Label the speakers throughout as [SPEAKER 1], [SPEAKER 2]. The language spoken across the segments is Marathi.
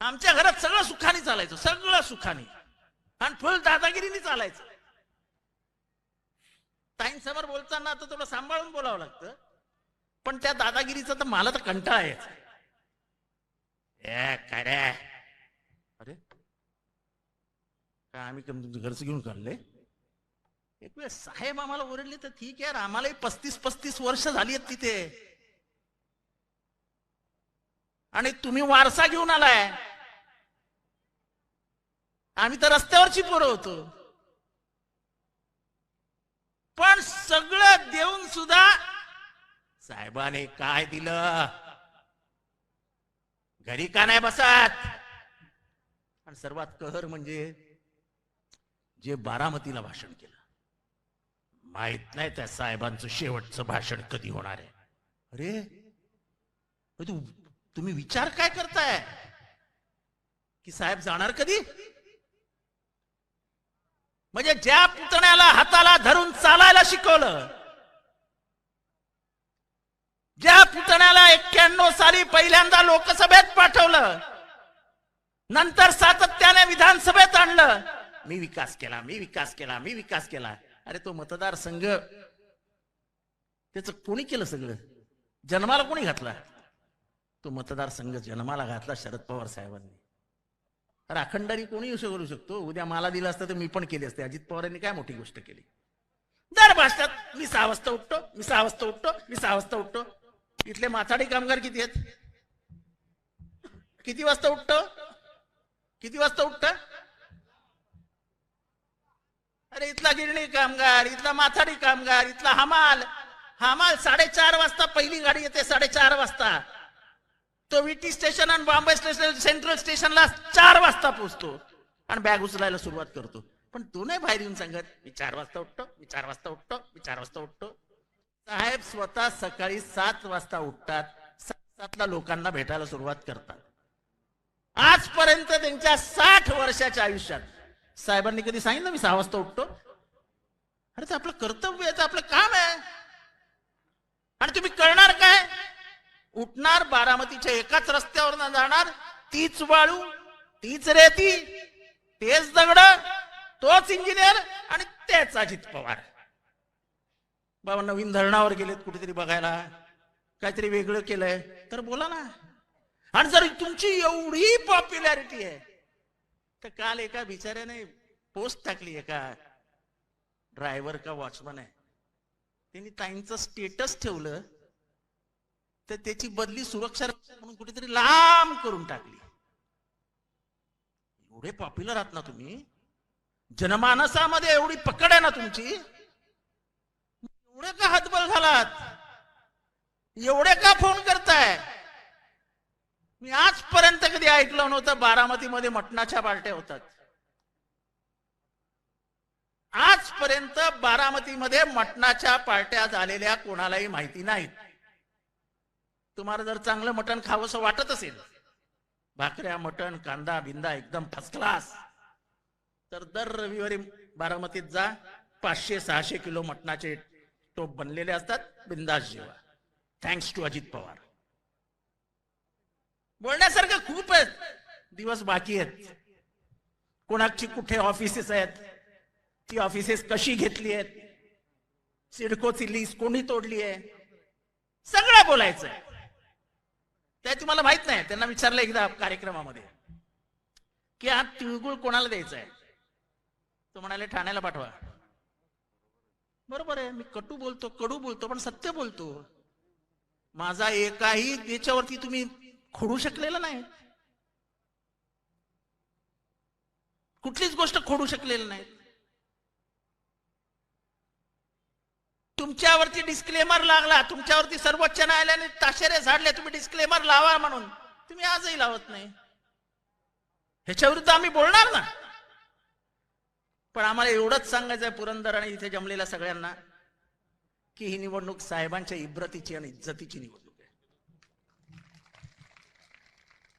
[SPEAKER 1] आमच्या घरात सगळं सुखाने चालायचं, सगळं सुखाने आणि फुल दादागिरीने चालायचं. ताईंसमोर बोलताना आता थोडं सांभाळून बोलावं लागतं, पण त्या दादागिरीचा तर मला तर कंटाळा यायचा. काय रे, अरे काय आम्ही तुमचं घरचं घेऊन काढले. एक वेळ साहेब आम्हाला ओरडले तर ठीक आहे, आम्हालाही 35-35 वर्ष झाली आहेत तिथे, आणि तुम्ही वारसा घेऊन आलाय. आम्ही तर रस्त्यावरची पोरं होतो. पण सगळं देऊन सुद्धा साहेबाने काय दिलं, घरी का नाही बसत. आणि सर्वात कहर म्हणजे जे बारामतीला भाषण केलं, माहित नाही त्या साहेबांचं शेवटचं भाषण कधी होणार आहे. अरे तुम्ही विचार काय करताय की साहेब जाणार कधी? म्हणजे ज्या पुतण्याला हाताला धरून चालायला शिकवलं, ज्या पुतण्याला 91 साली पहिल्यांदा लोकसभेत पाठवलं, नंतर सातत्याने विधानसभेत आणलं, मी विकास केला, मी विकास केला, मी विकास केला. अरे तो मतदारसंघ त्याच कोणी केलं? सगळं जन्माला कोणी घातला? तो मतदारसंघ जन्माला घातला शरद पवार साहेबांनी. अरे अखंडारी कोणी करू शकतो. उद्या मला दिलं असतं तर मी पण केली असते. अजित पवारांनी काय मोठी गोष्ट केली? दर भाषणात मी 6 वाजता उठतो, मी 6 वाजता उठतो, मी 6 वाजता उठतो. इथले माथाडी कामगार किती आहेत? किती वाजता उठतो? किती वाजता उठत? अरे इथला गिरणी कामगार, इथला माथाडी कामगार, इथला हमाल 4:30 वाजता पहिली गाडी येते. 4:30 वाजता तो विटी स्टेशन आणि बॉम्बे स्टेशन, सेंट्रल स्टेशनला 4 वाजता पोहोचतो आणि बॅग उचलायला सुरुवात करतो. पण तो नाही बाहेर येऊन सांगत मी 4 वाजता उठतो, मी 4 वाजता उठतो, मी 4 वाजता उठतो. साहेब स्वतः सकाळी 7 वाजता उठतात, 7:00ला लोकांना भेटायला सुरुवात करतात. आजपर्यंत त्यांच्या 60 वर्षाच्या आयुष्यात साहेबांनी कधी सांगितलं मी 6 वाजता उठतो? अरे ते आपलं कर्तव्य आहे, आपलं काम आहे. आणि तुम्ही करणार काय? उठणार, बारामतीच्या एकाच रस्त्यावर जाणार, तीच वाळू, तीच रेती, तेच दगड, तोच इंजिनियर आणि तेच अजित पवार. बाबा नवीन धरणावर गेलेत कुठेतरी बघायला, काहीतरी वेगळं केलंय तर बोला ना. आणि जर तुमची एवढी पॉप्युलॅरिटी आहे तर काल एका बिचाऱ्याने पोस्ट टाकली, एका ड्रायव्हर का वॉचमन आहे, त्यांनी ताईंचं स्टेटस ठेवलं तर त्याची बदली सुरक्षा म्हणून कुठेतरी लांब करून टाकली. एवढे पॉप्युलर आहात ना तुम्ही, जनमानसामध्ये एवढी पकड आहे ना तुमची, एवढे का हातबल झालात? एवढे का फोन करताय? मी आजपर्यंत कधी ऐकलं नव्हतं बारामतीमध्ये मटणाच्या पार्ट्या होतात. आजपर्यंत बारामतीमध्ये मटणाच्या पार्ट्या झालेल्या कोणालाही माहिती नाहीत. तुम्हाला जर चांगलं मटण खावंसं वाटत असेल, भाकऱ्या, मटण, कांदा बिंदा एकदम फर्स्ट क्लास, तर दर रविवारी बारामतीत जा. 500-600 किलो मटणाचे टोप बनलेले असतात. बिंदास जेवा. Thanks to Ajit Pawar. बोलण्यासारखं खूप आहेत, दिवस बाकी आहेत. कोणाची कुठे ऑफिसेस आहेत, ती ऑफिसेस कशी घेतली आहेत, सिडकोची लीज कोणी तोडली आहे, सगळं बोलायचं आहे. त्या तुम्हाला माहित नाही. त्यांना विचारलं एकदा कार्यक्रमामध्ये की हा तिळगुळ कोणाला द्यायचा आहे, तो म्हणाले ठाण्याला पाठवा. बरोबर आहे, मी कटू बोलतो, कडू बोलतो, पण सत्य बोलतो. माझा एकाही त्याच्यावरती तुम्ही खोडू शकलेलं नाही, कुठलीच गोष्ट खोडू शकलेलं नाही. तुमच्यावरती डिस्क्लेमर लागला, तुमच्यावरती सर्वोच्च न्यायालयाने ताशेरे झाडले, तुम्ही डिस्क्लेमर लावा म्हणून, तुम्ही आजही लावत नाही. ह्याच्या विरुद्ध आम्ही बोलणार ना. पण आम्हाला एवढंच सांगायचंय पुरंदर आणि इथे जमलेल्या सगळ्यांना की ही निवडणूक साहेबांच्या इब्रतीची आणि इज्जतीची निवडणूक आहे.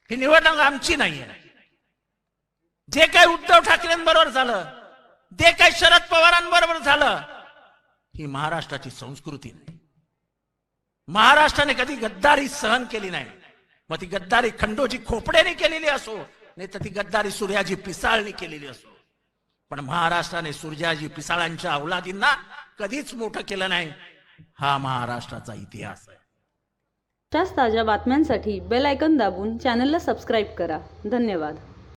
[SPEAKER 1] ही निवडणूक आमची नाही आहे. जे काही उद्धव ठाकरेंबरोबर झालं, जे काही शरद पवारांबरोबर झालं, ही महाराष्ट्राची संस्कृती नाही. महाराष्ट्राने कधी गद्दारी सहन केली नाही. मग ती गद्दारी खंडोजी खोपड्याने केलेली असो, नाही तर ती गद्दारी सूर्याजी पिसाळने केलेली असो, पण महाराष्ट्राने सूर्याजी पिसाळांच्या अवलादींना कधीच मोठं केलं नाही. हा महाराष्ट्राचा इतिहास आहे.
[SPEAKER 2] अशाच ताज्या बातम्यांसाठी बेल आयकॉन दाबून चॅनलला सबस्क्राईब करा. धन्यवाद.